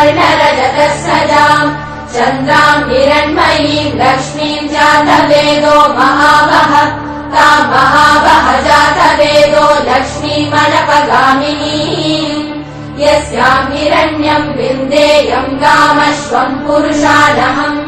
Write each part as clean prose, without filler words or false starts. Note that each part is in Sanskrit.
सुवर्णरजतस्सजाम् चन्द्राम् हिरण्मयीम् लक्ष्मीम् जातवेदो महावः ताम् महावः जातवेदो लक्ष्मीमनपगामिनीम् यस्याम् हिरण्यम् विन्देयम् गामश्वम् पुरुषानहम्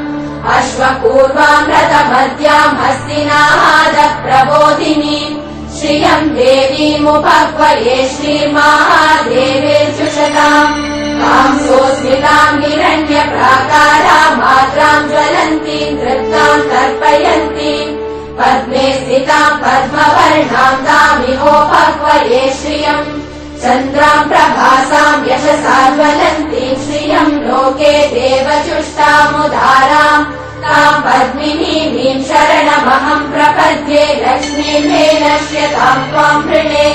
अश्वपूर्वाम् रथमद्याम् हस्तिनादप्रबोधिनीम् श्रियम् देवीमुपह्वये श्रीर्महादेवीर्जुषताम् ताम् सोऽस्मिताम् हिरण्यप्राकाराम् मात्राम् ज्वलन्तीम् तृप्ताम् तर्पयन्तीम् पद्मे स्थिताम् पद्मवर्णाम् तामिहोपह्वये श्रियम् चन्द्राम् प्रभासाम् यशसाज्वलन्तीम् श्रियम् लोके देवचुष्टामुदाराम् ताम् पद्मिनीमीम् शरणमहम् प्रपद्ये लक्ष्मीम् मे नश्यताम् त्वाम् वृणे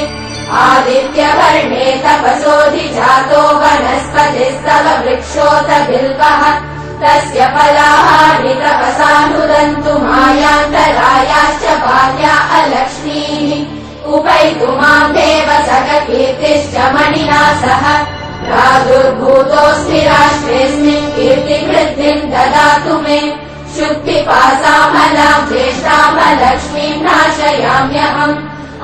आदित्यवर्णे तपसोऽधिजातो वनस्पतिस्तव वृक्षोत बिल्वः तस्य फलानि तपसानुदन्तु मायान्तरायाश्च बाल्या अलक्ष्मीः उपैतु माम् देव सखकीर्तिश्च मणिना सह प्रादुर्भूतोऽस्मि राष्ट्रेऽस्मिन् कीर्तिवृद्धिम् ददातु मे शुक्तिपासामलाम् ज्येष्ठामलक्ष्मीम् नाशयाम्यहम्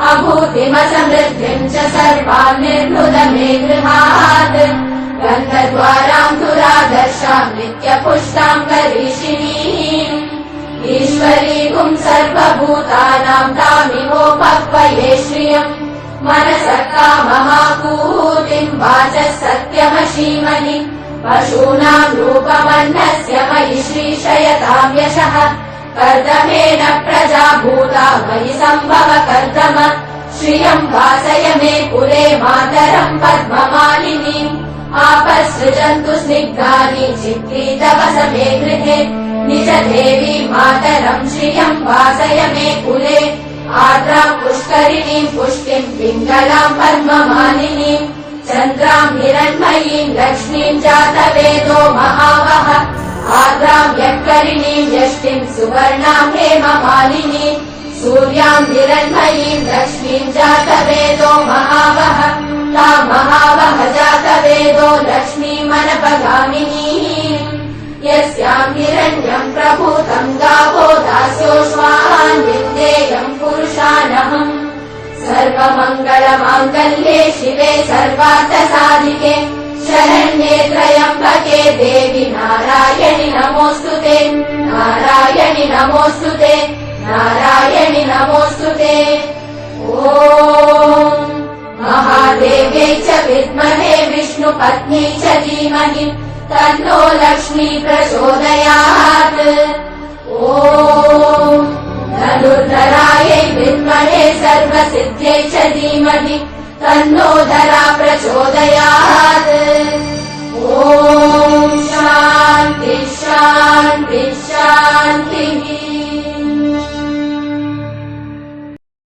अभूतिमसमृद्धिम् च सर्वान् निर्मृद मे गृहात् गन्धद्वाराम् दुरादर्शाम् नित्यपुष्टाम् करीषिणीम् ईश्वरीगुम् सर्वभूतानाम् तामिहोपह्वये श्रियम् मनसः काममाकूतिम् वाचः सत्यमशीमनि पशूनाम् रूपमन्नस्य मयि श्रीशयताम् यशः कर्दमेन प्रजा भूता मयि सम्भव कर्दम श्रियम् वासय मे कुले मातरम् पद्ममालिनीम् आपसृजन्तु स्निग्धानि चित्रीतवस मे गृहे निज देवी मातरम् श्रियम् वासय मे कुले आर्द्राम् पुष्करिणीम् पुष्टिम् पिङ्गलाम् पद्ममालिनीम् चन्द्राम् हिरण्मयीम् लक्ष्मीम् जातवेदो महावः आर्द्राम् यत्करिणीम् यष्टिम् सुवर्णाम् हेममालिनीम् सूर्याम् हिरण्मयीम् लक्ष्मीम् जातवेदो महावः ताम् महावः जातवेदो लक्ष्मीमनपगामिनीम् यस्याम् हिरण्यम् प्रभूतम् गावो दास्योश्वान् विन्देयम् पुरुषानहम् सर्वमङ्गलमाङ्गल्ये शिवे सर्वार्थसाधिके शरण्ये त्र्यम्बके देवि नारायणि नमोऽस्तुते नारायणि नमोऽस्तुते नारायणि नमोऽस्तुते ॐ महादेव्यै च विद्महे विष्णुपत्न्यै च धीमहि तन्नो लक्ष्मी प्रचोदयात् ॐ धनुर्धरायै विद्महे सर्वसिद्ध्यै च धीमहि तन्नो धरा प्रचोदयात्